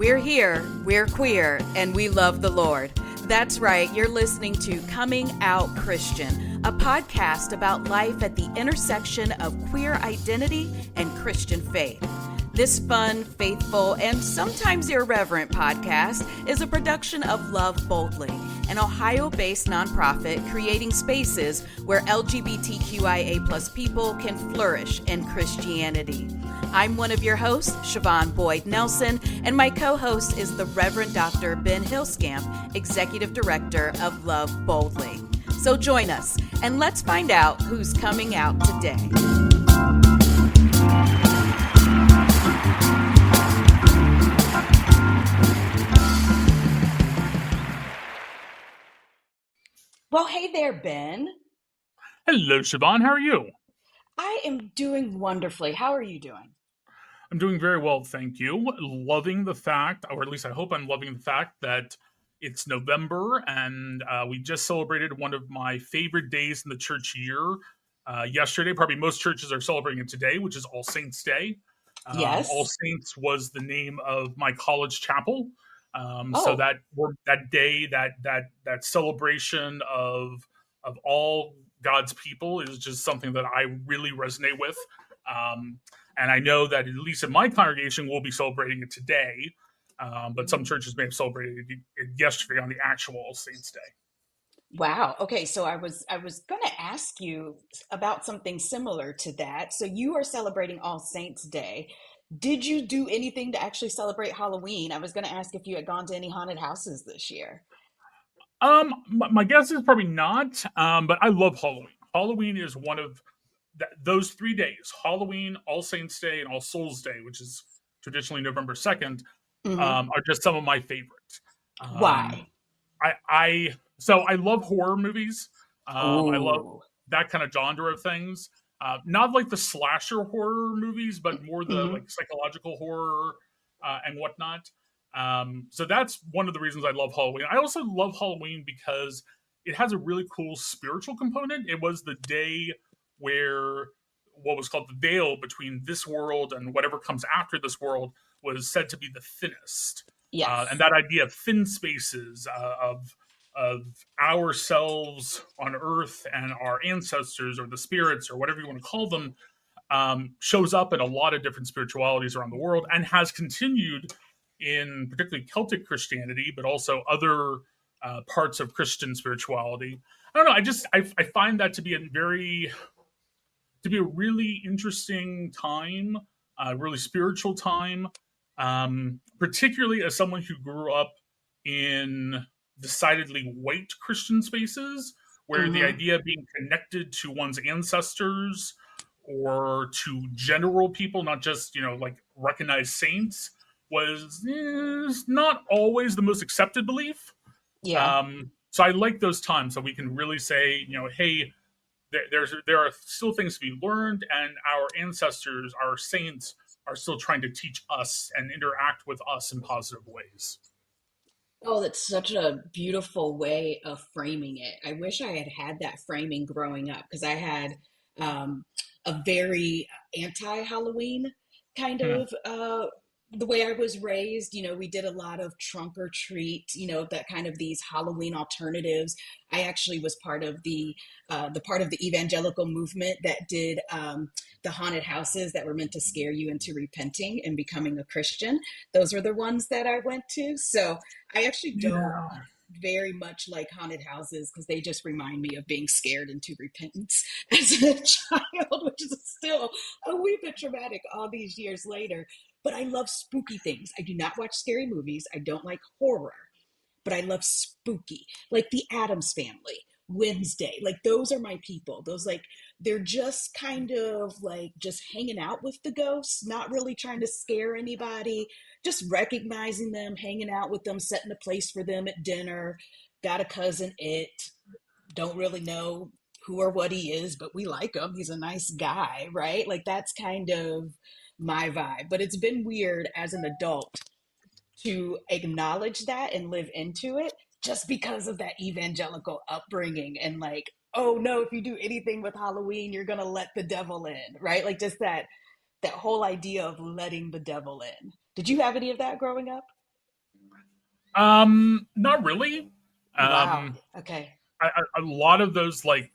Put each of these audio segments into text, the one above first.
We're here, we're queer, and we love the Lord. That's right, you're listening to Coming Out Christian, a podcast about life at the intersection of queer identity and Christian faith. This fun, faithful, and sometimes irreverent podcast is a production of Love Boldly, an Ohio-based nonprofit creating spaces where LGBTQIA+ people can flourish in Christianity. I'm one of your hosts, Siobhan Boyd Nelson, and my co-host is the Reverend Dr. Ben Hillscamp, Executive Director of Love Boldly. So join us, and let's find out who's coming out today. Well, hey there, Ben. Hello, Siobhan. How are you? I am doing wonderfully. How are you doing? I'm doing very well, thank you. Loving the fact, or at least I hope I'm loving the fact that it's November and we just celebrated one of my favorite days in the church year yesterday. Probably most churches are celebrating it today, which is All Saints Day. Yes. All Saints was the name of my college chapel. Oh. So that day, that celebration of all God's people is just something that I really resonate with. And I know that at least in my congregation, we'll be celebrating it today. But some churches may have celebrated it yesterday on the actual All Saints Day. Wow. Okay. So I was going to ask you about something similar to that. So you are celebrating All Saints Day. Did you do anything to actually celebrate Halloween? I was going to ask if you had gone to any haunted houses this year. My guess is probably not. But I love Halloween. Halloween is one of those 3 days: Halloween, All Saints Day, and All Souls Day, which is traditionally November 2nd, are just some of my favorites. Why? So I love horror movies. I love that kind of genre of things. Not like the slasher horror movies, but more the like psychological horror and whatnot. So that's one of the reasons I love Halloween. I also love Halloween because it has a really cool spiritual component. It was the day where what was called the veil between this world and whatever comes after this world was said to be the thinnest. Yes. And that idea of thin spaces of ourselves on earth and our ancestors or the spirits or whatever you want to call them shows up in a lot of different spiritualities around the world and has continued in particularly Celtic Christianity, but also other parts of Christian spirituality. I don't know. I find that to be a really interesting time, a really spiritual time, particularly as someone who grew up in decidedly white Christian spaces, where the idea of being connected to one's ancestors or to general people, not just, like recognized saints, was not always the most accepted belief. Yeah. So I like those times so we can really say, hey, there are still things to be learned, and our ancestors, our saints, are still trying to teach us and interact with us in positive ways. Oh, that's such a beautiful way of framing it. I wish I had had that framing growing up because I had a very anti-Halloween kind of the way I was raised. We did a lot of trunk or treat, that kind of these Halloween alternatives. I actually was part of the Evangelical movement that did the haunted houses that were meant to scare you into repenting and becoming a Christian. Those were the ones that I went to. So I actually don't very much like haunted houses because they just remind me of being scared into repentance as a child, which is still a wee bit traumatic all these years later. But I love spooky things. I do not watch scary movies. I don't like horror, but I love spooky, like the Addams Family, Wednesday. Like those are my people. Those they're just kind of like just hanging out with the ghosts, not really trying to scare anybody, just recognizing them, hanging out with them, setting a place for them at dinner. Got a cousin, don't really know who or what he is, but we like him. He's a nice guy, right? Like that's kind of my vibe. But it's been weird as an adult to acknowledge that and live into it just because of that evangelical upbringing and like, oh no, if you do anything with Halloween, you're gonna let the devil in, right? Like just that whole idea of letting the devil in. Did you have any of that growing up? Not really. Wow. Um, Okay. a lot of those like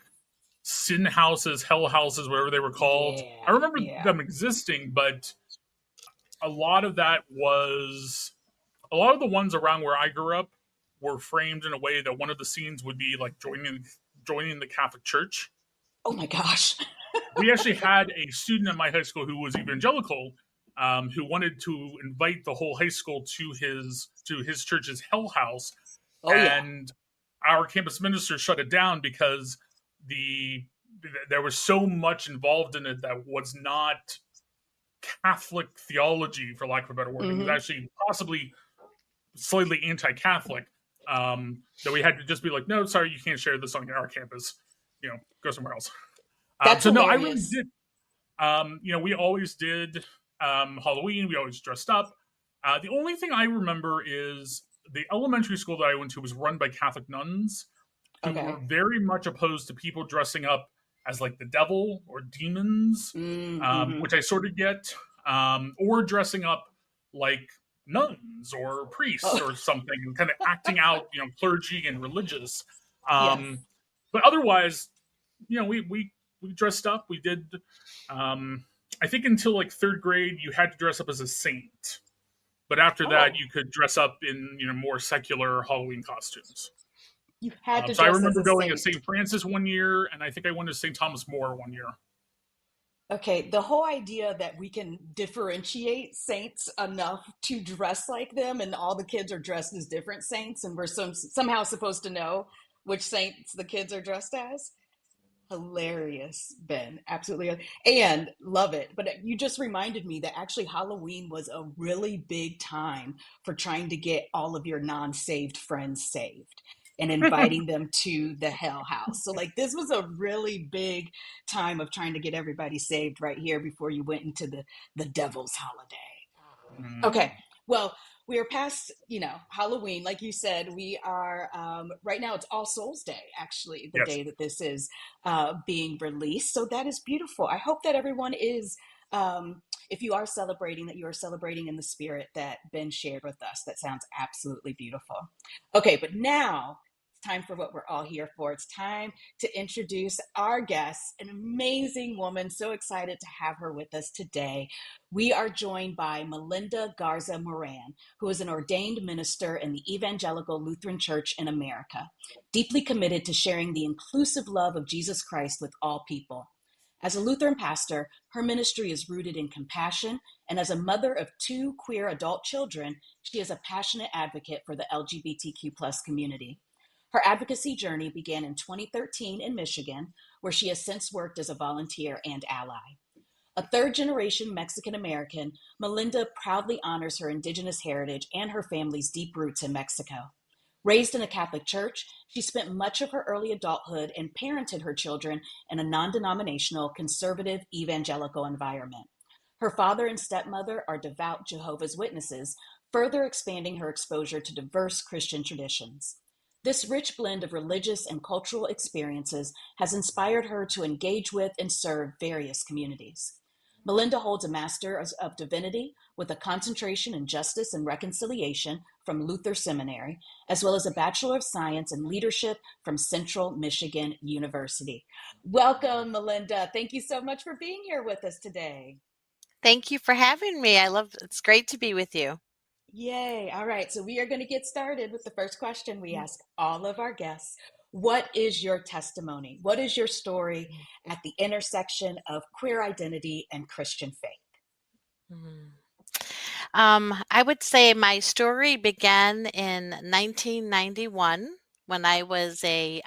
sin houses, hell houses, whatever they were called, I Yeah. remember Yeah. them existing, but a lot of that was a lot of the ones around where I grew up were framed in a way that one of the scenes would be like joining the Catholic Church. Oh my gosh. We actually had a student at my high school who was evangelical, who wanted to invite the whole high school to his church's hell house, Oh yeah. and our campus minister shut it down because the there was so much involved in it that was not Catholic theology, for lack of a better word. It was Hmm. actually possibly slightly anti-Catholic. That we had to just be like, no, sorry, you can't share this on our campus. Go somewhere else. That's So no, I really hilarious. did. We always did Halloween. We always dressed up. The only thing I remember is the elementary school that I went to was run by Catholic nuns who were Okay. very much opposed to people dressing up as like the devil or demons, Mm-hmm. which I sort of get, or dressing up like nuns or priests Oh or something and kind of acting out, clergy and religious. yes. Um, but otherwise, we dressed up. We did. Um, I think until like third grade, you had to dress up as a saint, but after that, Oh, you could dress up in more secular Halloween costumes. you had to So I dress as remember a going to saint. St. Francis one year, and I think I went to St. Thomas More one year. Okay, the whole idea that we can differentiate saints enough to dress like them, and all the kids are dressed as different saints, and we're somehow supposed to know which saints the kids are dressed as. Hilarious, Ben. Absolutely. And love it. But you just reminded me that actually Halloween was a really big time for trying to get all of your non saved friends saved and inviting them to the hell house. So, like, this was a really big time of trying to get everybody saved right here before you went into the devil's holiday. Okay. Mm. Well, we are past, Halloween. Like you said, we are, right now it's All Souls Day, actually, the Yes. day that this is being released. So that is beautiful. I hope that everyone is, if you are celebrating, that you are celebrating in the spirit that Ben shared with us. That sounds absolutely beautiful. Okay, but now it's time for what we're all here for. It's time to introduce our guest, an amazing woman. So excited to have her with us today. We are joined by Melinda Garza Moran, who is an ordained minister in the Evangelical Lutheran Church in America, deeply committed to sharing the inclusive love of Jesus Christ with all people. As a Lutheran pastor, her ministry is rooted in compassion, and as a mother of two queer adult children, she is a passionate advocate for the LGBTQ plus community. Her advocacy journey began in 2013 in Michigan, where she has since worked as a volunteer and ally. A third generation Mexican American, Melinda proudly honors her indigenous heritage and her family's deep roots in Mexico. Raised in a Catholic church, she spent much of her early adulthood and parented her children in a non denominational, conservative, evangelical environment. Her father and stepmother are devout Jehovah's Witnesses, further expanding her exposure to diverse Christian traditions. This rich blend of religious and cultural experiences has inspired her to engage with and serve various communities. Melinda holds a Master of Divinity with a concentration in Justice and Reconciliation from Luther Seminary, as well as a Bachelor of Science in Leadership from Central Michigan University. Welcome, Melinda. Thank you so much for being here with us today. Thank you for having me. It's great to be with you. Yay. All right. So we are going to get started with the first question we ask all of our guests. What is your testimony? What is your story at the intersection of queer identity and Christian faith? Mhm. I would say my story began in 1991 when I was a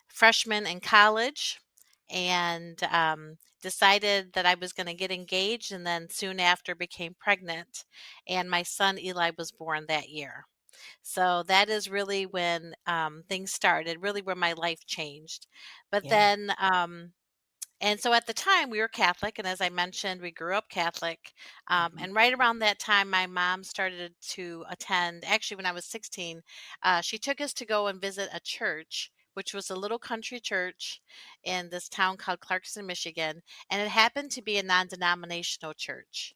freshman in college and decided that I was going to get engaged and then soon after became pregnant. And my son Eli was born that year. So that is really when things started, really where my life changed. But Yeah. then and so at the time, we were Catholic, and as I mentioned, we grew up Catholic. Mhm. And right around that time, my mom started to attend. Actually, when I was 16, she took us to go and visit a church, which was a little country church in this town called Clarkston, Michigan. And it happened to be a non denominational church.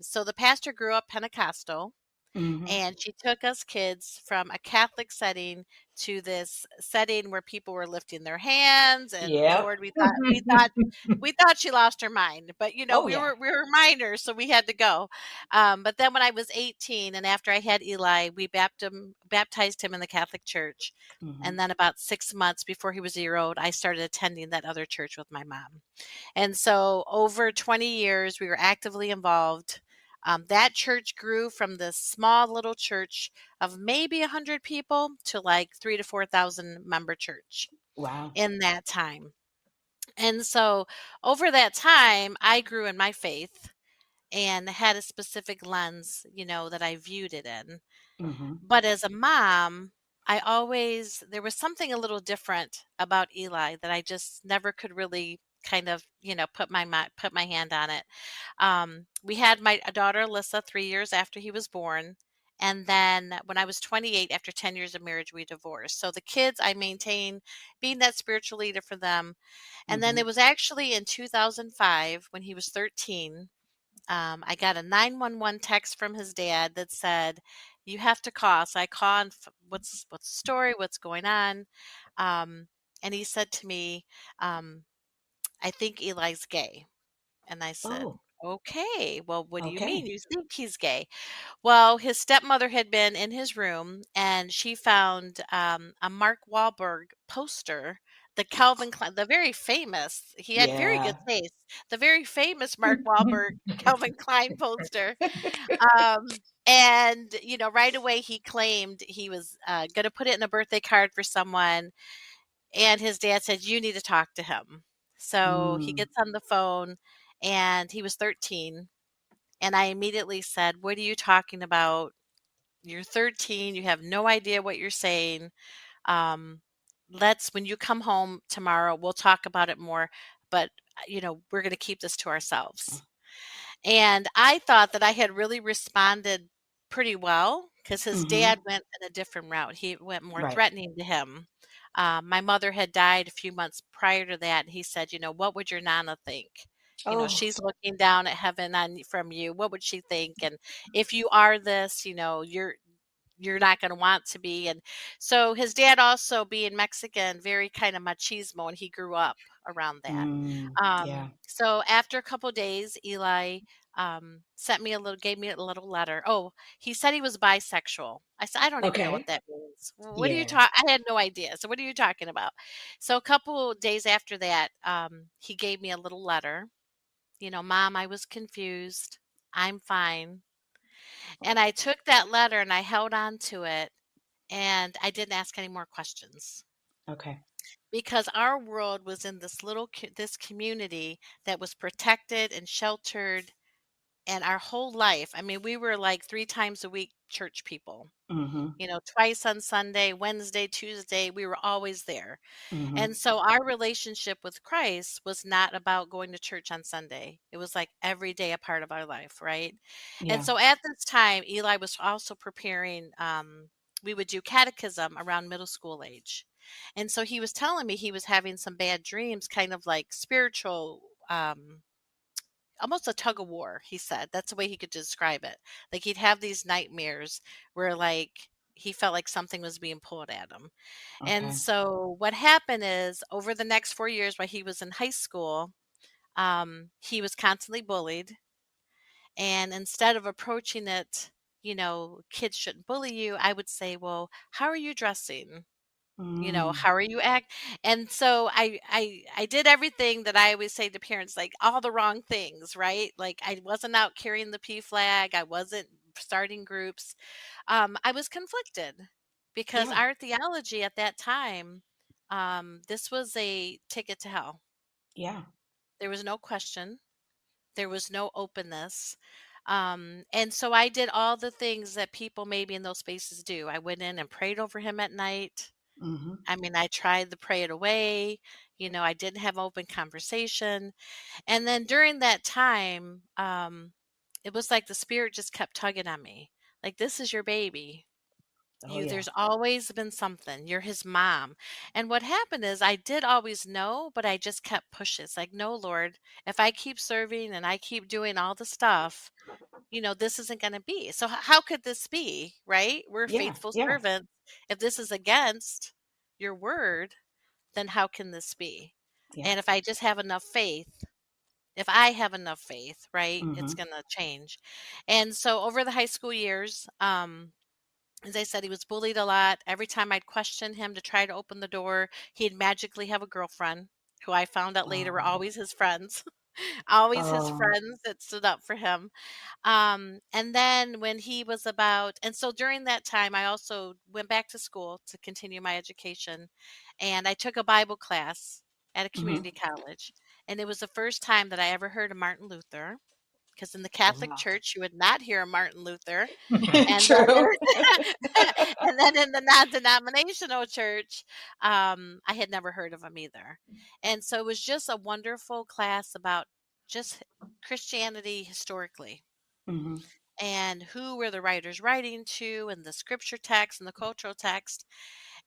So the pastor grew up Pentecostal. Mhm. And she took us kids from a Catholic setting to this setting where people were lifting their hands, and Yep. Lord, we thought she lost her mind, but Oh, we yeah. were minors, so we had to go. But then when I was 18, and after I had Eli, we baptized him in the Catholic Church. Mhm. And then about 6 months before he was a year old, I started attending that other church with my mom. And so over 20 years, we were actively involved. That church grew from this small little church of maybe 100 people to like 3 to 4,000 member church Wow. in that time. And so over that time, I grew in my faith and had a specific lens, that I viewed it in. Mhm. But as a mom, there was something a little different about Eli that I just never could really kind of, put my hand on it. We had my daughter Alyssa 3 years after he was born. And then when I was 28, after 10 years of marriage, we divorced. So the kids, I maintained being that spiritual leader for them. And then Mhm. it was actually in 2005 when he was 13. I got a 911 text from his dad that said, "You have to call." So I call and what's the story? What's going on? Um, and he said to me, "I think Eli's gay." And I said, Oh, "Okay, well, what do you mean okay. you think he's gay?" Well, his stepmother had been in his room and she found a Mark Wahlberg poster, the Calvin Klein, the very famous, he had very good Yeah. taste, the very famous Mark Wahlberg Calvin Klein poster. And, right away he claimed he was going to put it in a birthday card for someone. And his dad said, "You need to talk to him." So he Mm. gets on the phone and he was 13. And I immediately said, "What are you talking about? You're 13, you have no idea what you're saying. Um, when you come home tomorrow, we'll talk about it more, but we're going to keep this to ourselves." And I thought that I had really responded pretty well because his dad Mhm. went in a different route. He went more Right. threatening to him. My mother had died a few months prior to that, and he said, "What would your Nana think? Oh. She's looking down at heaven from you. What would she think? And if you are this, you're not going to want to be." And so his dad, also being Mexican, very kind of machismo, and he grew up around that. Mm. Yeah. So after a couple days, Eli gave me a little letter. Oh, he said he was bisexual. I said, "I don't even know what Okay. that means. What are you Yeah. talking?" I had no idea. So what are you talking about? So a couple days after that, he gave me a little letter. "Mom, I was confused. I'm fine." And I took that letter and I held on to it and I didn't ask any more questions Okay. because our world was in this community that was protected and sheltered, and our whole life. I mean, we were like 3 times a week church people. Mhm. Twice on Sunday, Wednesday, Tuesday, we were always there. And Mhm. so our relationship with Christ was not about going to church on Sunday. It was like every day a part of our life, right? And Yeah. so at this time, Eli was also preparing, we would do catechism around middle school age. And so he was telling me he was having some bad dreams, kind of like spiritual, almost a tug of war, he said. That's the way he could describe it. Like he'd have these nightmares where like he felt like something was being pulled at him. And Okay. so what happened is over the next 4 years while he was in high school, he was constantly bullied. And instead of approaching it, kids shouldn't bully you, I would say, "Well, how are you dressing? Mm. How are you act?" And so I did everything that I always say to parents, like all the wrong things, right? Like I wasn't out carrying the P flag, I wasn't starting groups. I was conflicted because Yeah. our theology at that time, this was a ticket to hell. Yeah. There was no question. There was no openness. And so I did all the things that people maybe in those spaces do. I went in and prayed over him at night. Mhm. I mean, I tried to pray it away. I didn't have open conversation. And then during that time, it was like the spirit just kept tugging on me. Like, this is your baby. Oh, yeah. There's always been something. You're his mom. And what happened is I did always know, but I just kept pushing. It's like, "No, Lord, if I keep serving and I keep doing all the stuff, this isn't going to be. So how could this be, right? We're Yeah. faithful Yeah. servants. If this is against your word, then how can this be? Yeah. And if I just have enough faith, if I have enough faith, right, it's Mm-hmm. going to change. And so over the high school years, as I said, he was bullied a lot. Every time I'd question him to try to open the door, he'd magically have a girlfriend who I found out later were Oh. always his friends, always his Oh. friends that stood up for him. And then when he was about, and so during that time, I also went back to school to continue my education, and I took a Bible class at a Mm-hmm. community college. And it was the first time that I ever heard of Martin Luther, because in the Catholic Wow. Church, you would not hear of Martin Luther. And then True. and then in the non-denominational church, I had never heard of him either. And so it was just a wonderful class about just Christianity historically Mm-hmm. and who were the writers writing to and the scripture text and the cultural text.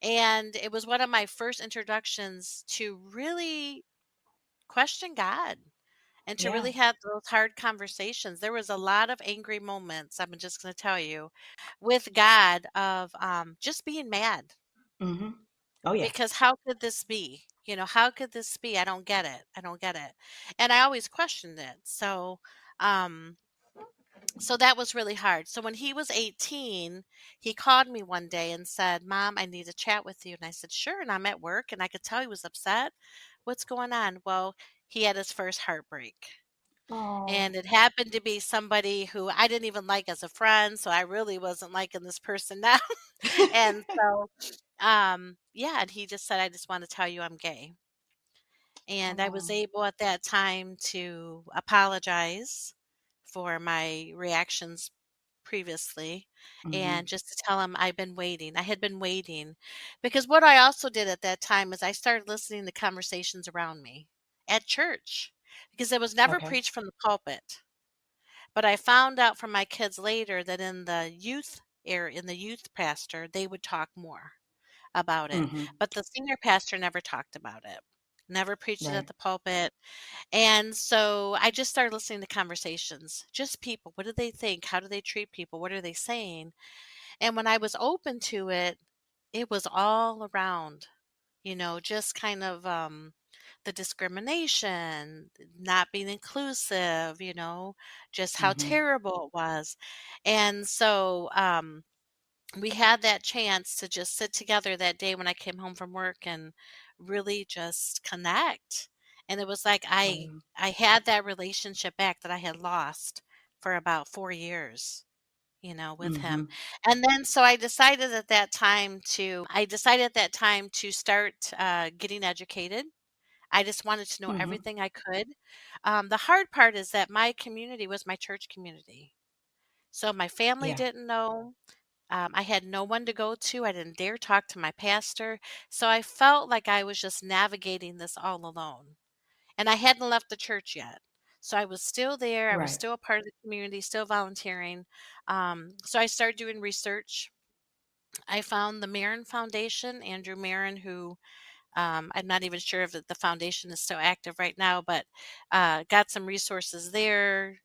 And it was one of my first introductions to really question God and to Yeah. really have those hard conversations. There was a lot of angry moments, I'm just going to tell you, with God of just being mad Mm-hmm. Oh yeah. because how could this be? How could this be? I don't get it. I don't get it. And I always questioned it. Um, so that was really hard. So when he was 18, he called me one day and said, "Mom, I need to chat with you." And I said, "Sure." And I'm at work and I could tell he was upset. What's going on? Well, he had his first heartbreak. Oh. And it happened to be somebody who I didn't even like as a friend, so I really wasn't liking this person now. And so, yeah, and he just said, "I just want to tell you I'm gay." And I was Oh. able at that time to apologize for my reactions previously Mm-hmm. and just to tell him I've been waiting. I had been waiting because what I also did at that time is I started listening to conversations around me at church because it was never Okay. preached from the pulpit. But I found out from my kids later that in the youth area, in the youth pastor, they would talk more about it. Mm-hmm. But the senior pastor never talked about it, never preached it at Right. the pulpit. And so I just started listening to conversations, just people. What do they think? How do they treat people? What are they saying? And when I was open to it, it was all around, just kind of the discrimination, not being inclusive, just how Mm-hmm. terrible it was. And so we had that chance to just sit together that day when I came home from work and really just connect. And it was like Oh. I had that relationship back that I had lost for about 4 years, with Mm-hmm. him. And then so I decided at that time to start getting educated. I just wanted to know Mm-hmm. everything I could. The hard part is that my community was my church community. So my family Yeah. didn't know. I had no one to go to. I didn't dare talk to my pastor. So I felt like I was just navigating this all alone. And I hadn't left the church yet. So I was still there. I was Right. still a part of the community, still volunteering. So I started doing research. I found the Marin Foundation, Andrew Marin, who I'm not even sure if the foundation is still active right now, but got some resources there.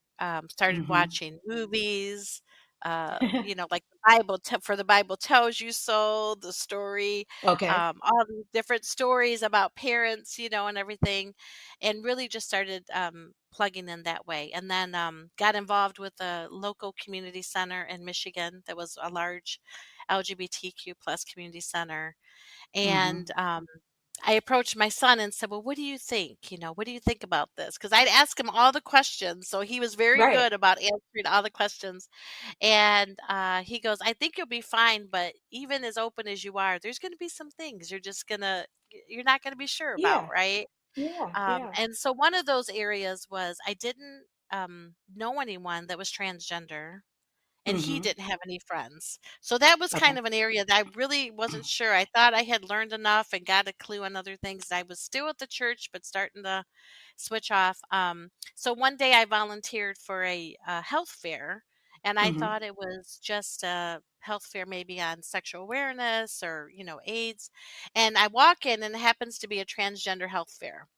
Started Mm-hmm. watching movies. Like the Bible tells you so. The story, Okay. all these different stories about parents, and everything, and really just started plugging in that way. And then got involved with a local community center in Michigan that was a large LGBTQ plus community center, Mm-hmm. and I approached my son and said, "Well, what do you think? What do you think about this?" Because I'd ask him all the questions, so he was very Right. good about answering all the questions. And he goes, "I think you'll be fine, but even as open as you are, there's going to be some things you're not going to be sure about, Yeah. right?" Yeah. Yeah. And so one of those areas was I didn't know anyone that was transgender and he Mm-hmm. didn't have any friends. So that was kind Okay. of an area that I really wasn't sure. I thought I had learned enough and got a clue on other things. I was still at the church, but starting to switch off. So one day I volunteered for a health fair, and I Mm-hmm. thought it was just a health fair maybe on sexual awareness or AIDS. And I walk in, and it happens to be a transgender health fair.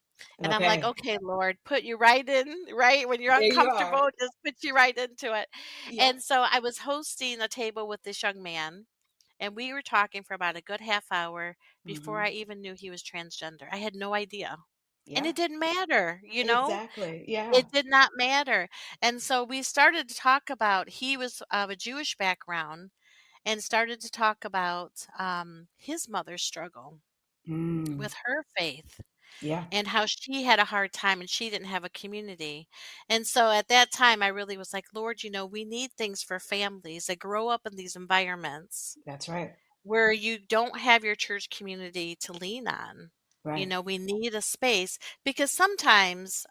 And I'm like, Okay. okay, Lord, put you right in, right? When you're There you are. uncomfortable, just put you right into it. Yep. And so I was hosting a table with this young man, and we were talking for about a good half hour before Hmm. I even knew he was transgender. I had no idea. And Yeah. it didn't matter, you know? Exactly. Yeah. It did not matter. And so we started to talk about, he was of a Jewish background, and started to talk about his mother's struggle Mm. with her faith Yeah. and how she had a hard time and she didn't have a community. And so at that time, I really was like, Lord, we need things for families that grow up in these environments That's right. where you don't have your church community to lean on. Right. We need a space because sometimes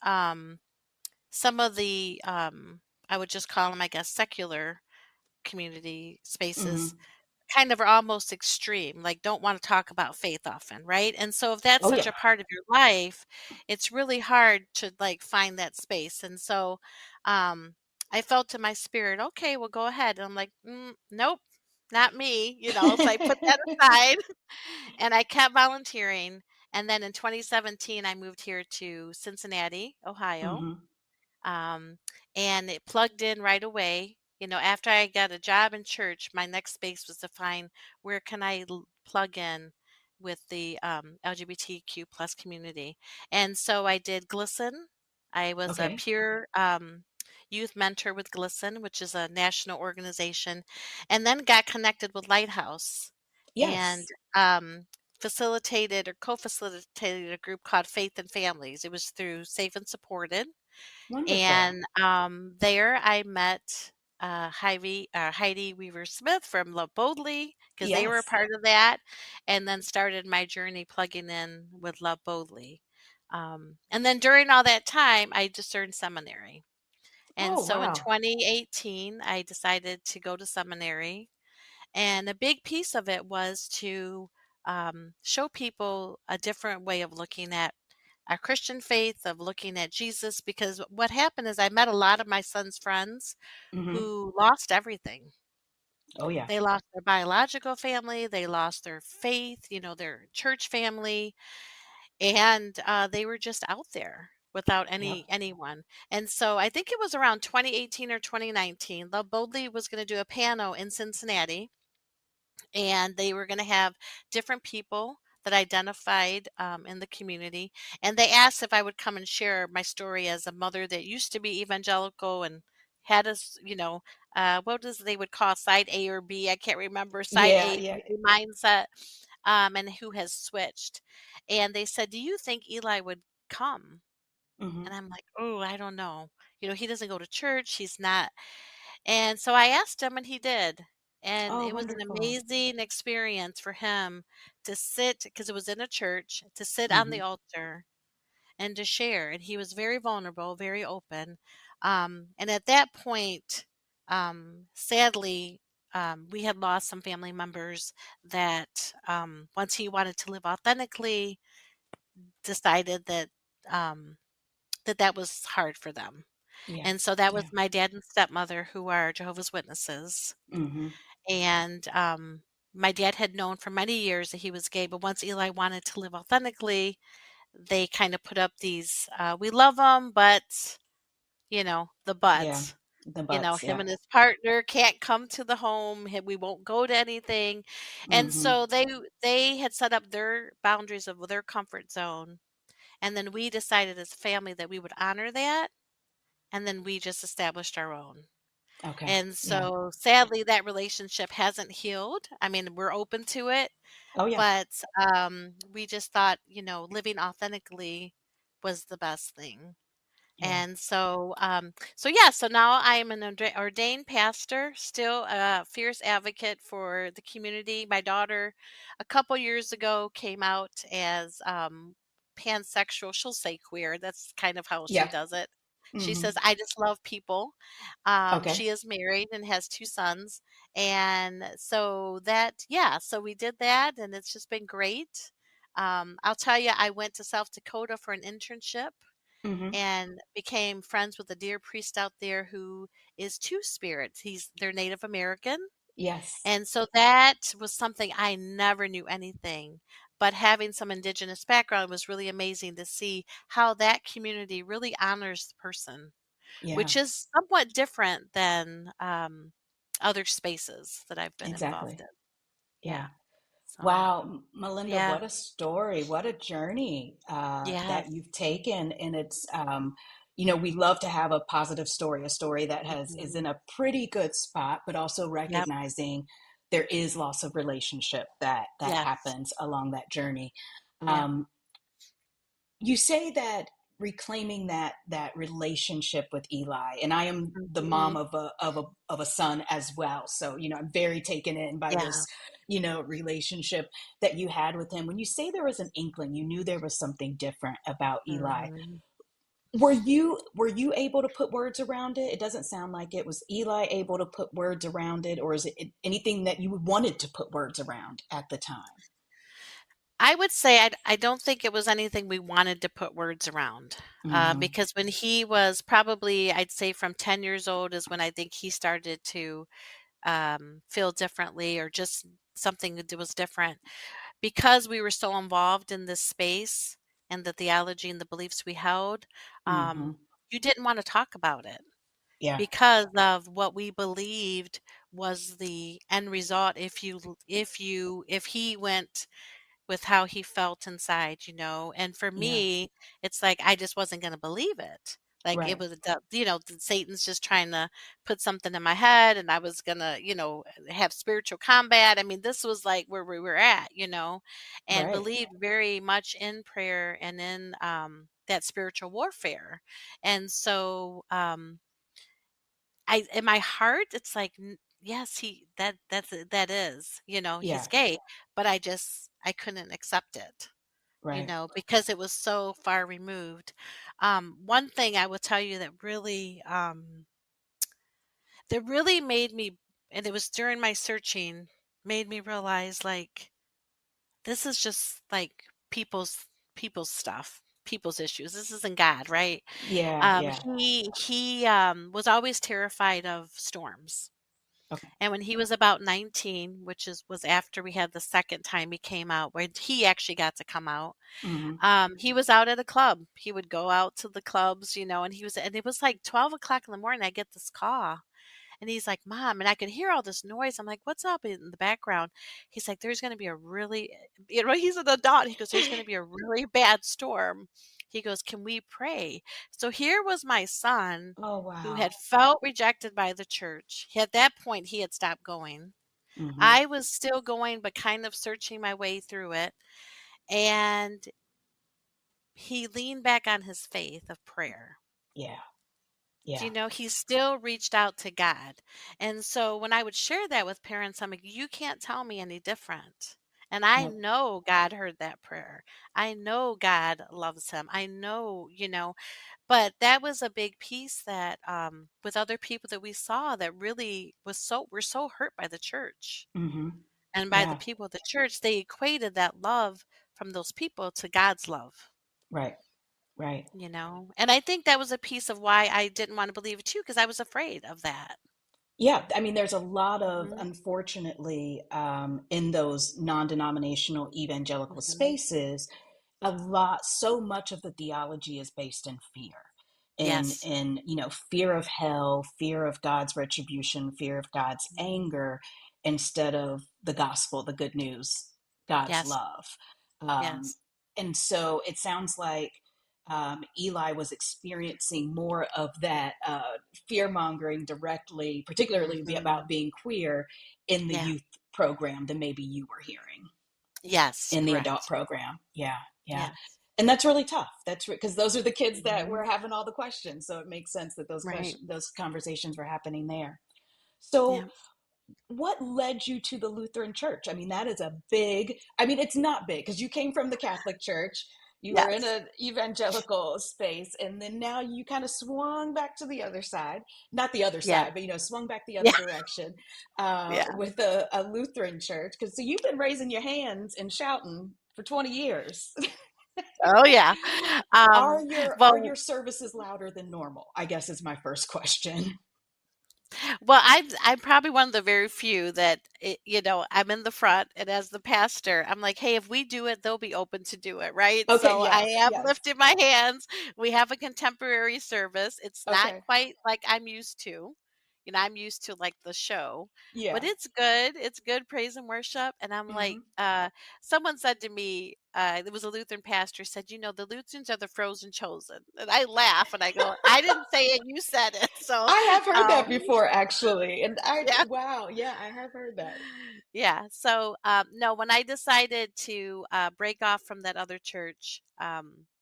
some of the, I would just call them, I guess, secular community spaces Hmm. kind of are almost extreme, like don't want to talk about faith often, right? And so if that's Oh such yeah. a part of your life, it's really hard to like find that space. And so um I felt to my spirit, okay, well go ahead. And I'm like, nope, not me, so I put that aside and I kept volunteering. And then in 2017, I moved here to Cincinnati, Ohio, Hmm. um, and it plugged in right away. After I got a job in church, my next space was to find where can I plug in with the LGBTQ plus community. And so I did Glisten. I was a Okay. peer youth mentor with Glisten, which is a national organization, and then got connected with Lighthouse and Yes. um, facilitated or co-facilitated a group called Faith and Families. It was through Safe and Supported, Wonderful. and there I met Heidi Weaver Smith from Love Boldly because they were a Yes. part of that, and then started my journey plugging in with Love Boldly. And then during all that time, I discerned seminary. And Oh, so in wow. 2018, I decided to go to seminary. And a big piece of it was to show people a different way of looking at our Christian faith, of looking at Jesus, because what happened is I met a lot of my son's friends Hmm. who lost everything. Oh, yeah. They lost their biological family, they lost their faith, their church family, and they were just out there without Yep. anyone. And so I think it was around 2018 or 2019, Love Boldly was going to do a panel in Cincinnati, and they were going to have different people that identified in the community. And they asked if I would come and share my story as a mother that used to be evangelical and had us, what does they would call side A or B? I can't remember. Side Yeah. A Yeah. mindset, and who has switched. And they said, "Do you think Eli would come?" Hmm. And I'm like, "Oh, I don't know. He doesn't go to church. He's not." And so I asked him, and he did. And Oh, it was an wonderful. amazing experience for him to sit, because it was in a church, to sit on the Hmm. altar and to share. And he was very vulnerable, very open. And at that point, sadly, we had lost some family members that once he wanted to live authentically, decided um, that was hard for them. Yeah. And so that was Yeah. my dad and stepmother, who are Jehovah's Witnesses. Hmm. And my dad had known for many years that he was gay, but once Eli wanted to live authentically, they kind of put up these, we love him, but, the Yeah. but. The butts. Him Yeah. and his partner can't come to the home. We won't go to anything. And Hmm. so they had set up their boundaries of their comfort zone. And then we decided as a family that we would honor that. And then we just established our own. Okay. And Yeah. so sadly, that relationship hasn't healed. I mean, we're open to it, Oh, yeah. but we just thought, living authentically was the best thing. Yeah. And so yeah, so now I am an ordained pastor, still a fierce advocate for the community. My daughter, a couple years ago, came out as pansexual. She'll say queer. That's kind of how she Yeah. does it. She Hmm. says, "I just love people." Okay. She is married and has two sons, and so yeah, so we did that, and it's just been great. I'll tell you, I went to South Dakota for an internship Hmm. and became friends with a dear priest out there who is two spirits. They're Native American. Yes. And so that was something I never knew anything. but having some indigenous background was really amazing to see how that community really honors the person, Yeah, which is somewhat different than other spaces that I've been involved exactly. in. Yeah. Yeah. So, Wow, Melinda, yeah. what a story, what a journey that Yes. you've taken. And it's, we love to have a positive story, a story that is Mhm. in a pretty good spot, but also Yep. recognizing there is loss of relationship that Yes. happens along that journey. Yep. Um, you say that reclaiming that relationship with Eli, and I am the mom Mhm. of a son as well, so I'm very taken in by Yeah. this relationship that you had with him. When you say there was an inkling, you knew there was something different about Eli. Mhm. Were you able to put words around it? It doesn't sound like it. Was Eli able to put words around it, or is it anything that you wanted to put words around at the time? I would say I don't think it was anything we wanted to put words around, Mm-hmm. because when he was probably, I'd say from 10 years old is when I think he started to feel differently, or just something that was different. Because we were so involved in this space and the theology and the beliefs we held, Mm-hmm. you didn't want to talk about it Yeah. because of what we believed was the end result if he went with how he felt inside. And for Yeah. me, it's like I just wasn't going to believe it. Like it Right. was, Satan's just trying to put something in my head, and I was gonna, have spiritual combat. I mean, this was like where we were at, and Right. believed very much in prayer and in that spiritual warfare. And so, in my heart, it's like, yes, that is, he's Yeah. gay, but I couldn't accept it, Right. because it was so far removed. One thing I will tell you that really made me, and it was during my searching, made me realize, like, this is just like people's stuff, people's issues. This isn't God, right? Yeah. Yeah. He was always terrified of storms. Okay. And when he was about 19, which was after we had the second time he came out, where he actually got to come out, Hmm. he was out at a club. He would go out to the clubs, and it was like 12 o'clock in the morning. I get this call, and he's like, "Mom," and I could hear all this noise. I'm like, "What's up?" In the background, he's like, "There's going to be a really," he's an adult. He goes, "There's going to be a really bad storm." He goes, "Can we pray?" So here was my son, Oh, who had wow. felt rejected by the church. At that point, he had stopped going. Hmm. I was still going, but kind of searching my way through it. And he leaned back on his faith of prayer. Yeah. Yeah. He still reached out to God. And so when I would share that with parents, I'm like, you can't tell me any different. And I Nope. know God heard that prayer. I know God loves him. I know, but that was a big piece that, with other people that we saw, that really we're so hurt by the church Hmm. and by the Yeah. people of the church. They equated that love from those people to God's love. Right. Right. And I think that was a piece of why I didn't want to believe it too, because I was afraid of that. Yeah. I mean, there's a lot of, Mhm, unfortunately, in those non-denominational evangelical mhm. spaces, so much of the theology is based in fear, Yes. fear of hell, fear of God's retribution, fear of God's Mhm. anger, instead of the gospel, the good news, God's Yes, love. um, yes. and so it sounds like Eli was experiencing more of that fear mongering directly, particularly about Mhm. being queer, in the Yeah. youth program than maybe you were hearing Yes, in the adult correct. program. Yeah, yeah. Yes. And that's really tough. That's because those are the kids that Mhm. were having all the questions. So it makes sense that Right. those conversations were happening there. So Yeah. what led you to the Lutheran Church? I mean, that is a big, I mean, it's not big because you came from the Catholic Church, you were in Yes. an evangelical space, and then now you kind of swung back to the other side. Not the other Yeah. side, but swung back the Yeah. other direction Yeah. with a Lutheran church. Because so you've been raising your hands and shouting for 20 years. Oh, yeah. Are Well, your services louder than normal? I guess is my first question. Well, I'm probably one of the very few that I'm in the front, and as the pastor, I'm like, hey, if we do it, they'll be open to do it, right? Okay, So I yes, am yes. lifting my hands. We have a contemporary service. It's not Okay. quite like I'm used to. I'm used to like the show, but Yeah. it's good. It's good praise and worship. And I'm like, Hmm. someone said to me, there was a Lutheran pastor said, the Lutherans are the frozen chosen. And I laugh and I go, I didn't say it, you said it. So, I have heard that um, before, actually. And yeah. wow, yeah, I have heard that. Yeah. So, no, when I decided to break off from that other church,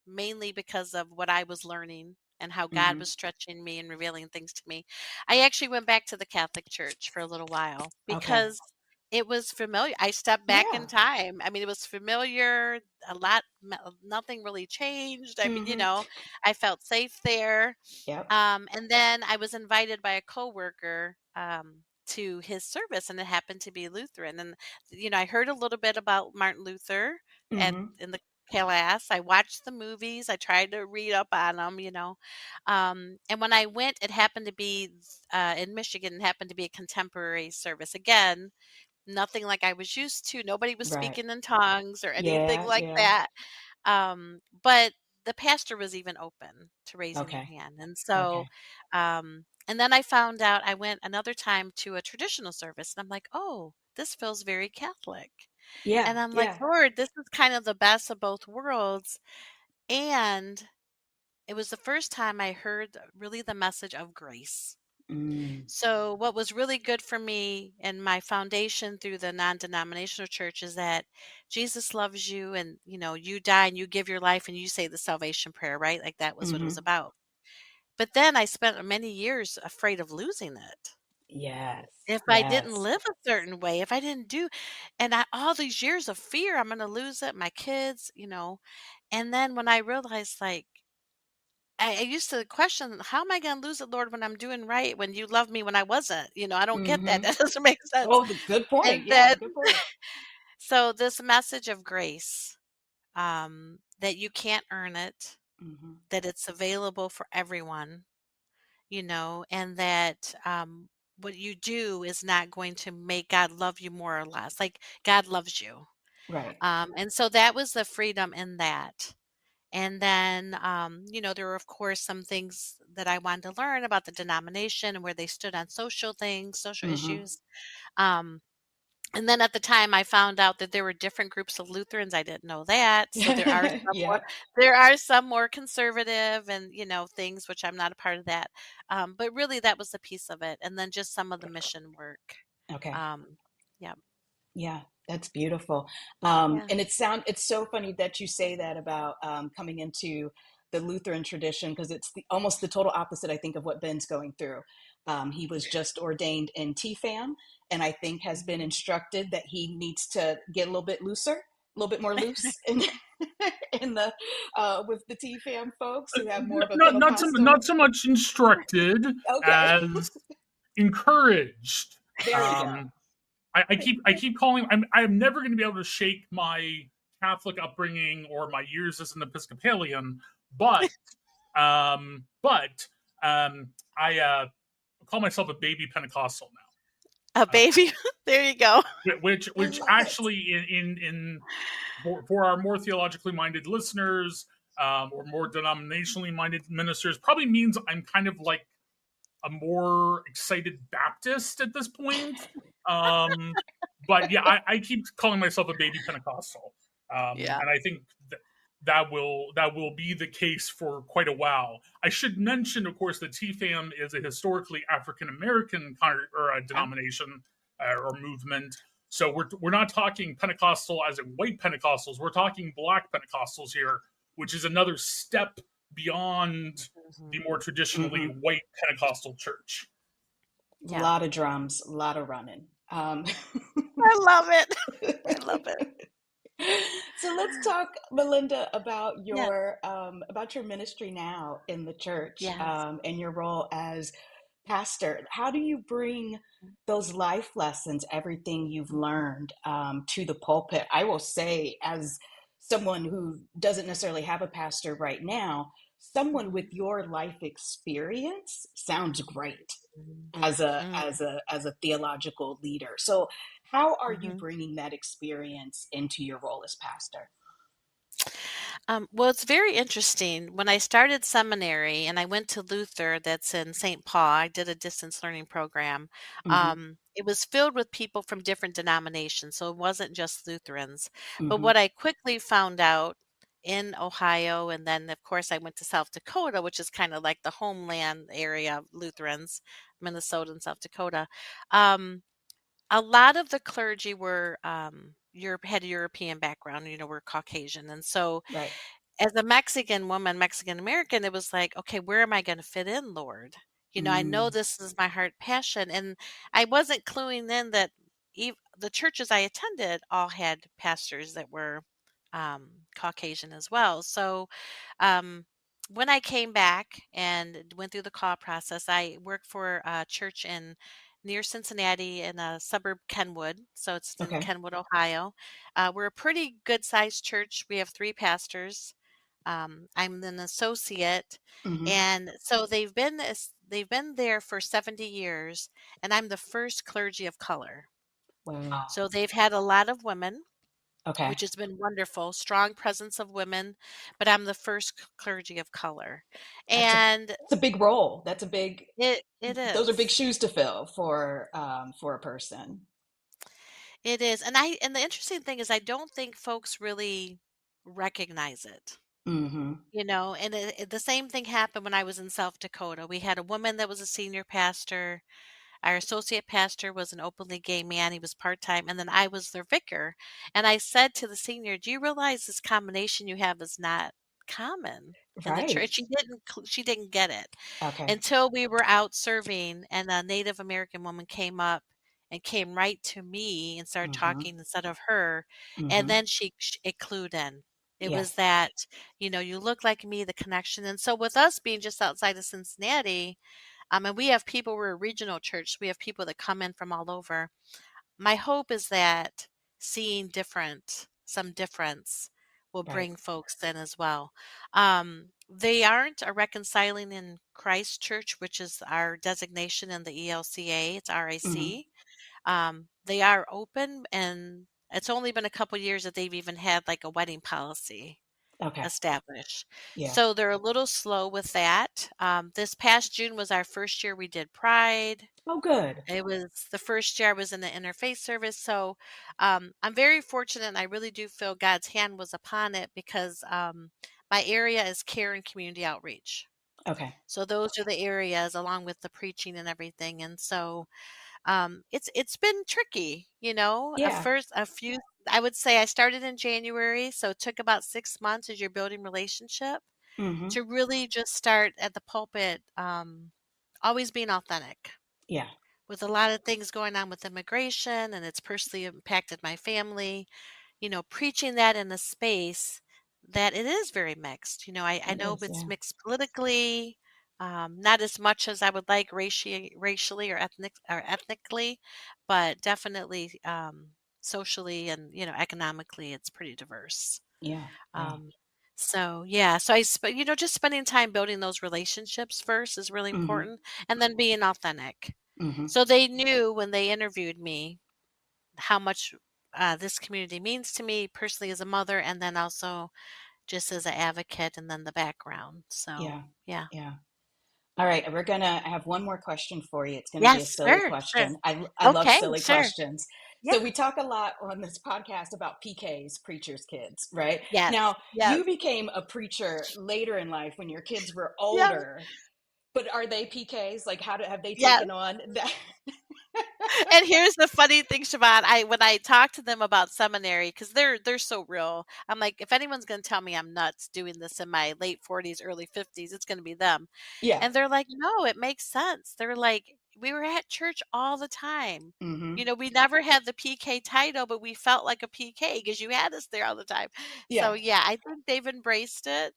mainly because of what I was learning and how God Hmm. was stretching me and revealing things to me, I actually went back to the Catholic Church for a little while Okay. because it was familiar. I stepped back in Yeah. time. I mean, it was familiar. Nothing really changed. I mean, Hmm. I felt safe there. Yep. And then I was invited by a coworker to his service, and it happened to be Lutheran. And I heard a little bit about Martin Luther at Hmm. in the class. I watched the movies. I tried to read up on them. And when I went, it happened to be in Michigan. It happened to be a contemporary service. Again, nothing like I was used to. Nobody was Right. speaking in tongues or anything Yeah, like yeah. that. But the pastor was even open to raising your Okay. hand. And so, Okay. and then I found out I went another time to a traditional service and I'm like, oh, this feels very Catholic. Yeah, And I'm like, yeah. Lord, this is kind of the best of both worlds. And it was the first time I heard really the message of grace. Mm, So, what was really good for me and my foundation through the non denominational church is that Jesus loves you and, you die and you give your life and you say the salvation prayer, right? Like that was what it was hmm. about. But then I spent many years afraid of losing it. Yes, If I didn't yes. live a certain way, if I didn't do, and all these years of fear, I'm going to lose it, my kids. And then when I realized, like, I used to question, how am I going to lose it, Lord, when I'm doing right, when you love me when I wasn't? I don't get that. Hmm. That doesn't make sense. Oh, the good point. And Yeah, then, good point. so this message of grace, that you can't earn it, Hmm. that it's available for everyone, and that what you do is not going to make God love you more or less. Like God loves you. Right. And so that was the freedom in that. And then, there were, of course, some things that I wanted to learn about the denomination and where they stood on social things, social Hmm. issues. Um, and then at the time, I found out that there were different groups of Lutherans. I didn't know that. So Yeah. there are some more conservative and things which I'm not a part of that. But really, that was a piece of it. And then just some of the mission work. Okay. Um, yeah, Yeah, that's beautiful. yeah. And it's so funny that you say that about coming into the Lutheran tradition because it's almost the total opposite, I think, of what Ben's going through. He was just ordained in TFAM, and I think has been Mhm. instructed that he needs to get a little bit looser, a little bit more loose in in the with the TFAM folks who have more of a Not Pentecostal. so much instructed Okay, as encouraged. there we go. Um, I keep calling. I'm never going to be able to shake my Catholic upbringing or my years as an Episcopalian, but but I call myself a baby Pentecostal A now. baby. There you go. I Which love it. actually in for our more theologically minded listeners or more denominationally minded ministers probably means I'm kind of like a more excited Baptist at this point. Um, but yeah, I keep calling myself a baby Pentecostal, Yeah. and I think that will be the case for quite a while. I should mention, of course, that TFAM is a historically African American or a Yeah. denomination or movement. So we're not talking Pentecostal as in white Pentecostals. We're talking Black Pentecostals here, which is another step beyond the Mhm. more traditionally Hmm. white Pentecostal church. A Yeah. lot of drums, a lot of running. I love it. I love it. So let's talk, Melinda, Yeah. about your ministry now in the church Yes. and your role as pastor. How do you bring those life lessons, everything you've learned, to the pulpit? I will say, as someone who doesn't necessarily have a pastor right now, someone with Mhm. your life experience sounds great Mhm. as a Mm. theological leader. So how are you Mhm. bringing that experience into your role as pastor? Well, it's very interesting. When I started seminary and I went to Luther, that's in St. Paul, I did a distance learning program. Hmm. It was filled with people from different denominations, so it wasn't just Lutherans. But Hmm. what I quickly found out in Ohio, and then of course I went to South Dakota, which is kind of like the homeland area of Lutherans, Minnesota and South Dakota. Um, a lot of the clergy were Europe had a European background, were Caucasian, and so Right. as a Mexican woman, Mexican American, it was like, okay, where am I going to fit in, Lord? I know Mm. this is my heart passion. And I wasn't cluing in that the churches I attended all had pastors that were Caucasian as well. So um, when I came back and went through the call process, I worked for a church in near Cincinnati in a suburb Kenwood. So it's in Okay. Kenwood, Ohio. We're a pretty good sized church. We have three pastors. I'm an associate, Hmm. and so they've been there for 70 years, and I'm the first clergy of color. Wow. So they've had a lot of women, Okay. which has been wonderful, strong presence of women, but I'm the first clergy of color. And That's a big role. That's a big. it Those are big is. shoes to fill for a person. It is. And the interesting thing is I don't think folks really recognize it. Hmm. And the same thing happened when I was in South Dakota. We had a woman that was a senior pastor. Our associate pastor was an openly gay man. He was part time. And then I was their vicar. And I said to the senior, "Do you realize this combination you have is not common in the Right. church?" She didn't get it Okay. until we were out serving, and a Native American woman came up and came right to me and started Hmm. talking instead of her, and Hmm. then it clued in. It was Yes. that, you look like me, the connection. And so with us being just outside of Cincinnati, and we have people, we're a regional church, we have people that come in from all over. My hope is that seeing some difference will Right. bring folks in as well. They aren't a reconciling in Christ church, which is our designation in the ELCA. It's Hmm. RIC. They are open, and it's only been a couple years that they've even had like a wedding policy Okay. established. Yeah. So they're a little slow with that. This past June was our first year we did Pride. Oh, good. It was the first year I was in the interfaith service. So I'm very fortunate, and I really do feel God's hand was upon it because my area is care and community outreach. Okay. So those are the areas along with the preaching and everything. And so it's been tricky, Yeah. a few. I would say I started in January, so it took about 6 months as you're building relationship Hmm. to really just start at the pulpit, always being authentic Yeah. with a lot of things going on with immigration, and it's personally impacted my family. Preaching that in a space that it is very mixed. I It know is. it's Yeah. mixed politically, not as much as I would like racially or ethnically, but definitely socially and economically, it's pretty diverse. Yeah. Yeah. Um, so yeah, so just spending time building those relationships first is really Hmm. important, and then being authentic. Hmm. So they knew when they interviewed me how much this community means to me personally as a mother, and then also just as an advocate, and then the background. So, Yeah. yeah. Yeah. All right, we're gonna have one more question for you. It's gonna be a Yes, silly sure, sure. question. I love Okay, silly sure. questions. Yeah. So we talk a lot on this podcast about PKs, preachers' kids, right? Yes. Now, Yes. you became a preacher later in life when your kids were Yes. older, but are they PKs? Like, have they Yes. taken on that? And here's the funny thing, Siobhan. When I talk to them about seminary, because they're so real. I'm like, if anyone's going to tell me I'm nuts doing this in my late 40s, early 50s, it's going to be them. Yeah. And they're like, no, it makes sense. They're like, we were at church all the time. Hmm. We never had the PK title, but we felt like a PK because you had us there all the time. So Yeah. yeah, I think they've embraced it.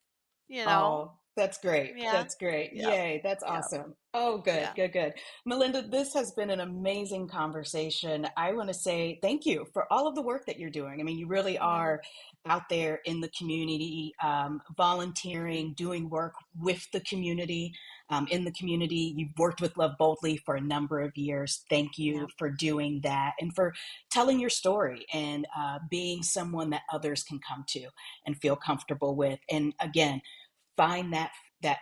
you know? Oh, that's great. Yeah. That's great. Yep. Yay, that's Yep. awesome. Oh, good, Yeah. good, good. Melinda, this has been an amazing conversation. I want to say thank you for all of the work that you're doing. I mean, you really Mm, are out there in the community, volunteering, doing work with the community, in the community. You've worked with Love Boldly for a number of years. Thank yeah. you for doing that and for telling your story and being someone that others can come to and feel comfortable with. And again, find that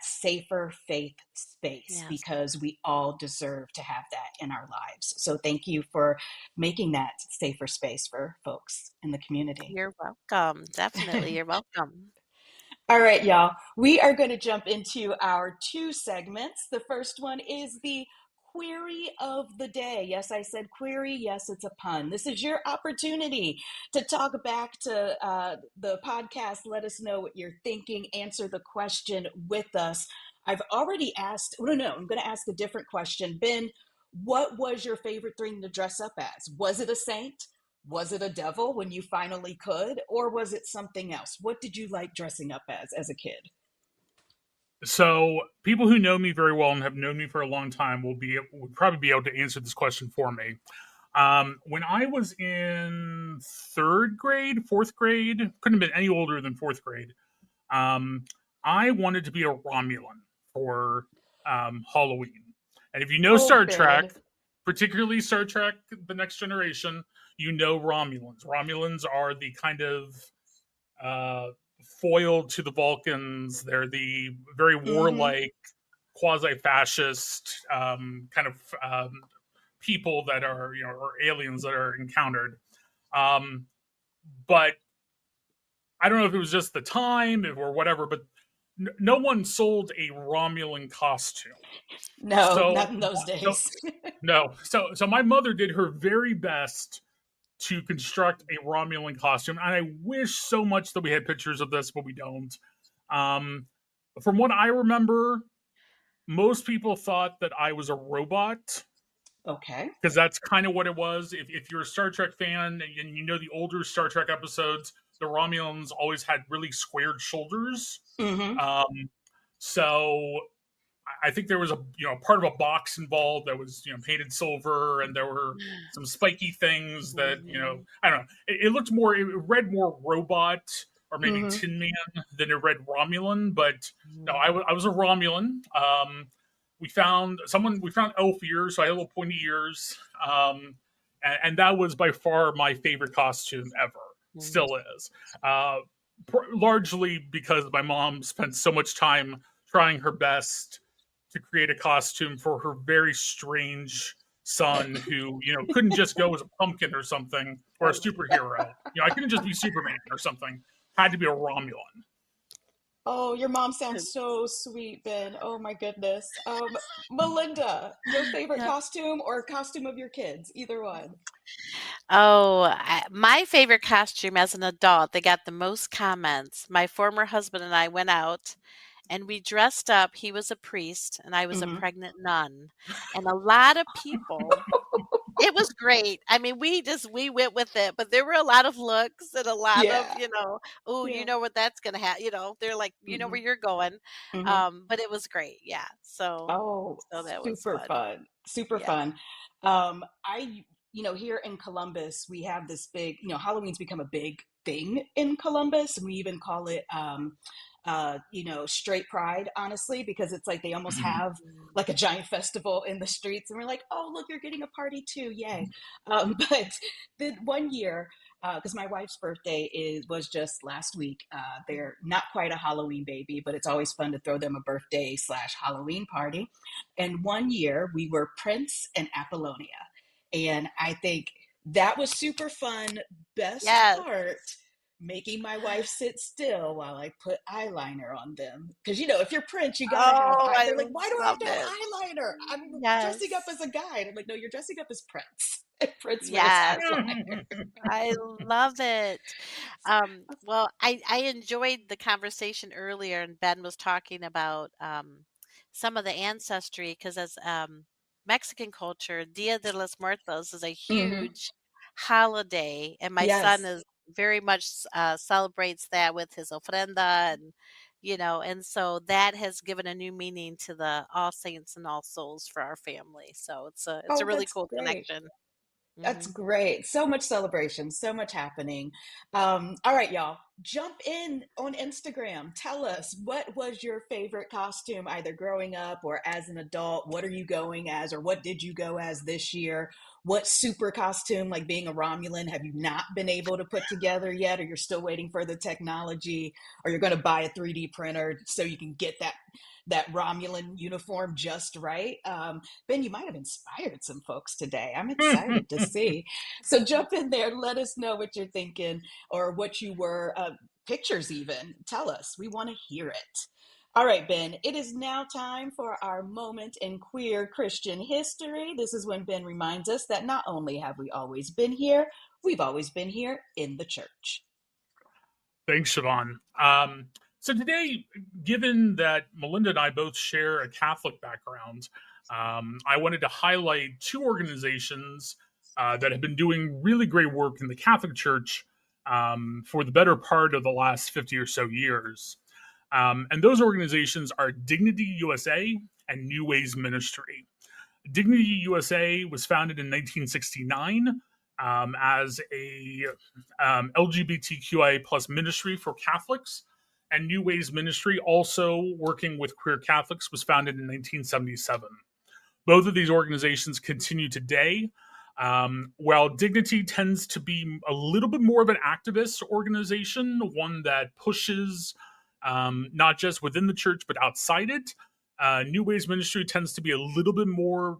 safer faith space Yes. because we all deserve to have that in our lives. So thank you for making that safer space for folks in the community. You're welcome. Definitely. You're welcome. All right, y'all. We are going to jump into our two segments. The first one is the query of the day. Yes, I said query. Yes, it's a pun. This is your opportunity to talk back to the podcast. Let us know what you're thinking. Answer the question with us. I've already asked, oh, no, I'm going to ask a different question. Ben, what was your favorite thing to dress up as? Was it a saint? Was it a devil when you finally could, or was it something else? What did you like dressing up as a kid? So people who know me very well and have known me for a long time would probably be able to answer this question for me. When I was in third grade, fourth grade, couldn't have been any older than fourth grade. Um, I wanted to be a Romulan for Halloween. And if you know Oh, Star Trek, Ben. particularly Star Trek: The Next Generation, you know Romulans. Romulans are the kind of uh, foil to the Vulcans. They're the very Mm-hmm. warlike, quasi-fascist kind of people that are, or aliens that are encountered. Um, but I don't know if it was just the time or whatever, but no one sold a Romulan costume. No, So, not in those so days. no. So my mother did her very best to construct a Romulan costume, and I wish so much that we had pictures of this, but we don't. Um, from what I remember, most people thought that I was a robot Okay. because that's kind of what it was. If you're a Star Trek fan and you know the older Star Trek episodes, the Romulans always had really squared shoulders. Mm-hmm. Um, so I think there was a part of a box involved that was painted silver, and there were some spiky things that Mhm. I don't know. It looked more, it read more robot or maybe Mm-hmm. Tin Man than it read Romulan. But no, Mhm. I was a Romulan. We found elf ears, so I had little pointy ears, and that was by far my favorite costume ever. Mhm. Still is. Largely because my mom spent so much time trying her best to create a costume for her very strange son who couldn't just go as a pumpkin or something or a superhero. I couldn't just be Superman or something. Had to be a Romulan. Oh, your mom sounds so sweet, Ben. Oh my goodness. Melinda, your favorite Yep. costume or costume of your kids? Either one. Oh, my favorite costume as an adult, they got the most comments. My former husband and I went out and we dressed up. He was a priest and I was a Mm-hmm. pregnant nun. And a lot of people, it was great. I mean, we went with it, but there were a lot of looks and a lot of, Yeah. "Oh, you Yeah. know what that's gonna happen." They're like, "You know Mm-hmm. where you're going." Mm-hmm. But it was great. Yeah. Oh, So that was super fun. fun. Super Yeah. fun. Here in Columbus, we have this big, Halloween's become a big thing in Columbus. And we even call it, straight pride, honestly, because it's like they almost have Mm. like a giant festival in the streets. And we're like, oh, look, you're getting a party too. Yay. But the one year, because my wife's birthday was just last week. They're not quite a Halloween baby, but it's always fun to throw them a birthday slash Halloween party. And one year we were Prince and Apollonia, and I think that was super fun. Best Yes. part, making my wife sit still while I put eyeliner on them. Because if you're Prince, you gotta have Oh, I they're like, why do I have love to it. have eyeliner? I'm dressing up Yes. as a guy. And I'm like, no, you're dressing up as Prince. Prince wears Yes. eyeliner. I love it. Well, I enjoyed the conversation earlier, and Ben was talking about some of the ancestry because as Mexican culture, Dia de los Muertos is a Mm-hmm. huge holiday, and my son Yes. is very much celebrates that with his ofrenda and so that has given a new meaning to the All Saints and All Souls for our family. So it's a Oh, really that's cool great. connection. That's Hmm. great. So much celebration, so much happening. All right, y'all, jump in on Instagram. Tell us, what was your favorite costume, either growing up or as an adult? What are you going as, or what did you go as this year? What super costume, like being a Romulan, have you not been able to put together yet, or you're still waiting for the technology, or you're going to buy a 3D printer so you can get that Romulan uniform just right? Ben, you might have inspired some folks today. I'm excited to see. So jump in there, let us know what you're thinking or what you were, pictures even. Tell us. We want to hear it. All right, Ben, it is now time for our moment in queer Christian history. This is when Ben reminds us that not only have we always been here, we've always been here in the church. Thanks, Siobhan. So today, given that Melinda and I both share a Catholic background, I wanted to highlight two organizations that have been doing really great work in the Catholic Church for the better part of the last 50 or so years. And those organizations are Dignity USA and New Ways Ministry. Dignity USA was founded in 1969 as a LGBTQIA plus ministry for Catholics, and New Ways Ministry, also working with queer Catholics, was founded in 1977. Both of these organizations continue today. While Dignity tends to be a little bit more of an activist organization, one that pushes not just within the church but outside it, New Ways Ministry tends to be a little bit more.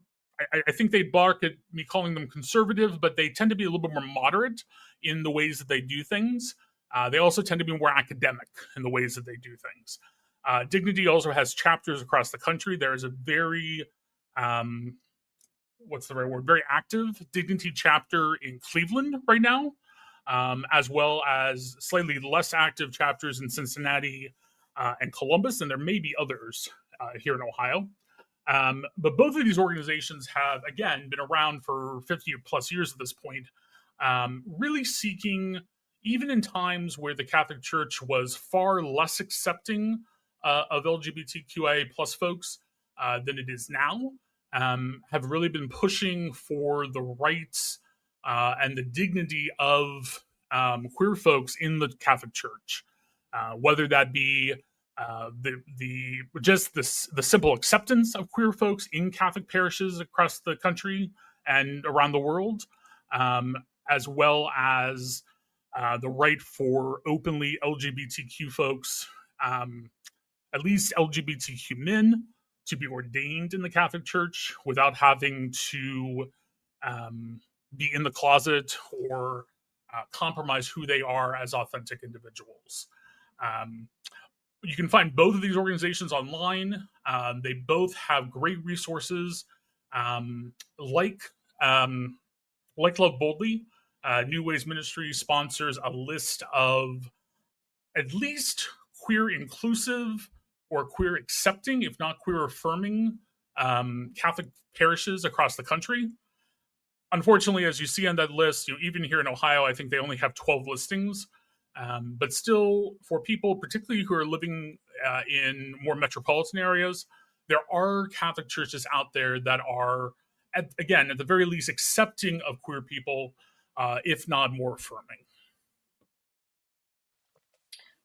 I think they bark at me calling them conservative, but they tend to be a little bit more moderate in the ways that they do things. They also tend to be more academic in the ways that they do things. Dignity also has chapters across the country. There is a very what's the right word? Very active Dignity chapter in Cleveland right now, as well as slightly less active chapters in Cincinnati and Columbus, and there may be others here in Ohio. But both of these organizations have, again, been around for 50 plus years at this point, really seeking, even in times where the Catholic Church was far less accepting of LGBTQIA plus folks than it is now, have really been pushing for the rights and the dignity of queer folks in the Catholic Church, whether that be the simple acceptance of queer folks in Catholic parishes across the country and around the world, as well as the right for openly LGBTQ folks, at least LGBTQ men, to be ordained in the Catholic Church without having to be in the closet or compromise who they are as authentic individuals. You can find both of these organizations online. They both have great resources, like Love Boldly. New Ways Ministry sponsors a list of at least queer inclusive or queer accepting, if not queer affirming, Catholic parishes across the country. Unfortunately, as you see on that list, even here in Ohio, I think they only have 12 listings. But still, for people, particularly who are living in more metropolitan areas, there are Catholic churches out there that are, at the very least, accepting of queer people, if not more affirming.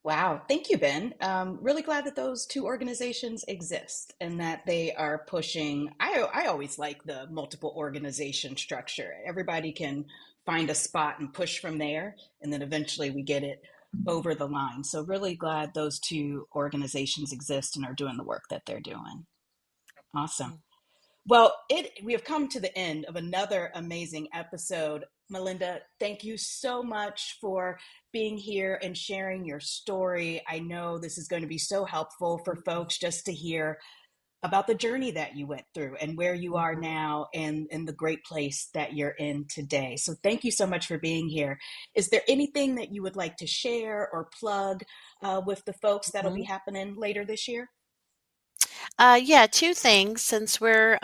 Wow. Thank you, Ben. Really glad that those two organizations exist and that they are pushing. I always like the multiple organization structure. Everybody can find a spot and push from there, and then eventually we get it over the line. So, really glad those two organizations exist and are doing the work that they're doing. Awesome. Well, we have come to the end of another amazing episode. Melinda, thank you so much for being here and sharing your story. I know this is going to be so helpful for folks just to hear about the journey that you went through and where you are now and the great place that you're in today. So thank you so much for being here. Is there anything that you would like to share or plug with the folks that'll be happening later this year? Yeah, two things since we're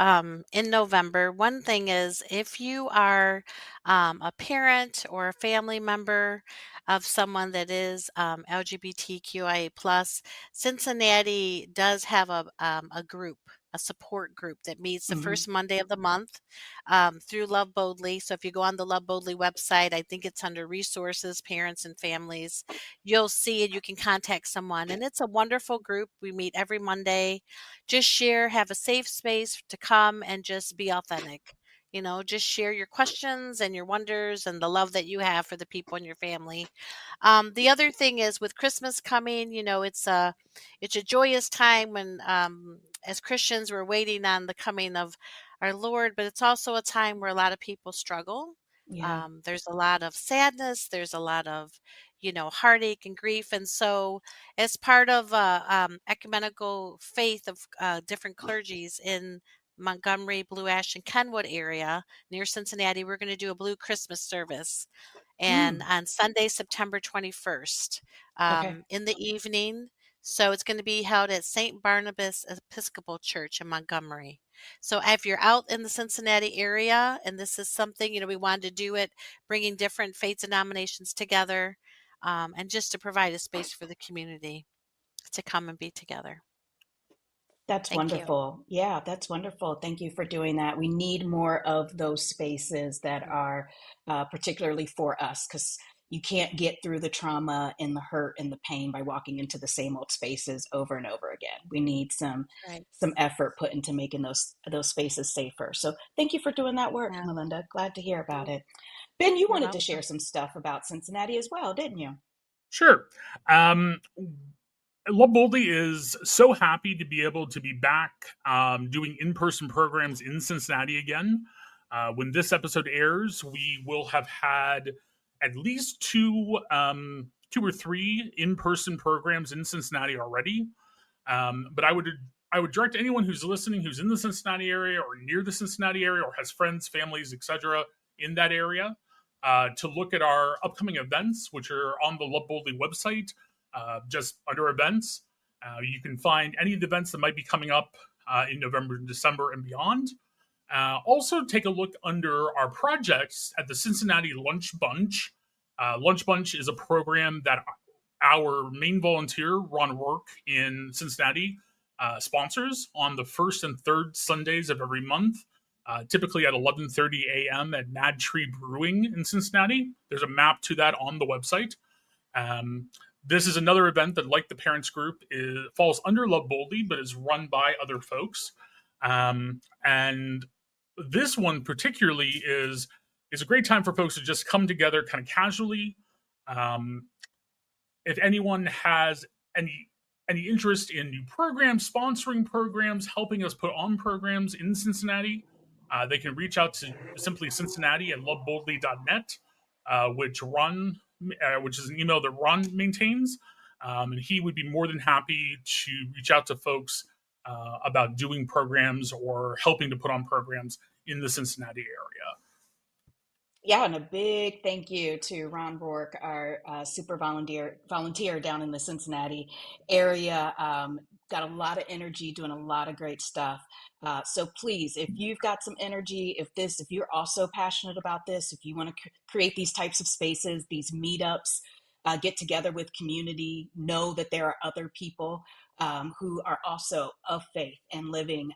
in November. One thing is if you are a parent or a family member of someone that is LGBTQIA plus, Cincinnati does have a group, a support group that meets the Hmm. first Monday of the month through Love Boldly. So if you go on the Love Boldly website, I think it's under resources, parents and families, you'll see it. You can contact someone, and it's a wonderful group. We meet every Monday, just share, have a safe space to come and just be authentic. Just share your questions and your wonders and the love that you have for the people in your family. The other thing is with Christmas coming, it's a joyous time when, as Christians, we're waiting on the coming of our Lord, but it's also a time where a lot of people struggle. Yeah. There's a lot of sadness. There's a lot of, heartache and grief, and so as part of ecumenical faith of different clergies in Montgomery, Blue Ash, and Kenwood area near Cincinnati, we're going to do a Blue Christmas service. And Mm. on Sunday, September 21st, Okay. in the evening. So it's going to be held at St. Barnabas Episcopal Church in Montgomery. So if you're out in the Cincinnati area and this is something, we wanted to do it, bringing different faiths and denominations together, and just to provide a space for the community to come and be together. That's Thank you. wonderful. Yeah, that's wonderful. Thank you for doing that. We need more of those spaces that are particularly for us, because you can't get through the trauma and the hurt and the pain by walking into the same old spaces over and over again. We need Right. some effort put into making those spaces safer. So thank you for doing that work, Yeah. Melinda. Glad to hear about Mm, it. Ben, you you're wanted to share welcome. some stuff about Cincinnati as well, didn't you? Sure. Um, Love Boldly is so happy to be able to be back doing in-person programs in Cincinnati again. When this episode airs, we will have had at least two or three in-person programs in Cincinnati already. But I would direct anyone who's listening, who's in the Cincinnati area or near the Cincinnati area, or has friends, families, etc., in that area, to look at our upcoming events, which are on the Love Boldly website, just under events. You can find any of the events that might be coming up in November and December and beyond. Also, take a look under our projects at the Cincinnati Lunch Bunch. Lunch Bunch is a program that our main volunteer, Ron Rourke in Cincinnati, sponsors on the first and third Sundays of every month, typically at 11:30 a.m. at Mad Tree Brewing in Cincinnati. There's a map to that on the website. Um, this is another event that, like the parents group, falls under Love Boldly, but is run by other folks. And this one particularly is a great time for folks to just come together kind of casually. Um, if anyone has any interest in new programs, sponsoring programs, helping us put on programs in Cincinnati, they can reach out to simply Cincinnati at loveboldly.net, which is an email that Ron maintains, and he would be more than happy to reach out to folks about doing programs or helping to put on programs in the Cincinnati area. Yeah, and a big thank you to Ron Rourke, our super volunteer down in the Cincinnati area. Got a lot of energy, doing a lot of great stuff. So please, if you've got some energy, if you're also passionate about this, if you want to create these types of spaces, these meetups, get together with community, know that there are other people who are also of faith and living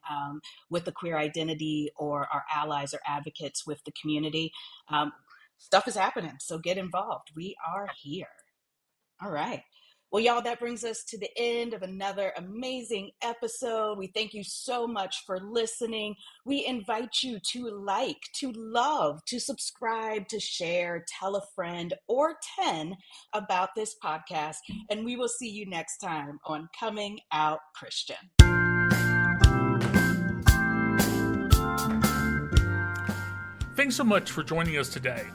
with a queer identity, or are allies or advocates with the community. Um, Stuff is happening, so get involved. We are here. All right. Well, y'all, that brings us to the end of another amazing episode. We thank you so much for listening. We invite you to like, to love, to subscribe, to share, tell a friend or 10 about this podcast, and we will see you next time on Coming Out Christian. Thanks so much for joining us today.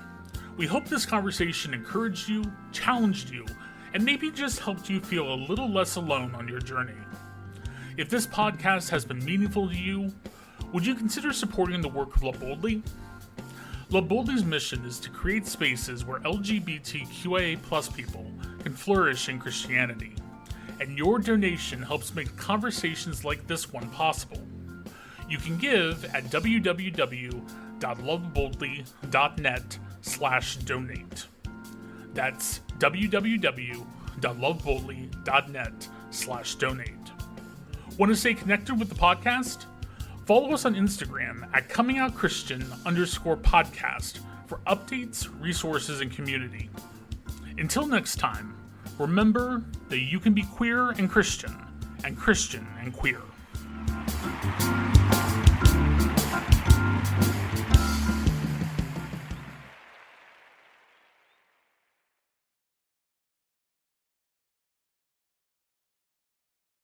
We hope this conversation encouraged you, challenged you, and maybe just helped you feel a little less alone on your journey. If this podcast has been meaningful to you, would you consider supporting the work of Love Boldly? Love Boldly's mission is to create spaces where LGBTQIA+ people can flourish in Christianity. and your donation helps make conversations like this one possible. You can give at www.loveboldly.net/donate. That's www.loveboldly.net/donate. Want to stay connected with the podcast? Follow us on Instagram at comingoutchristian_podcast for updates, resources, and community. Until next time, remember that you can be queer and Christian and queer.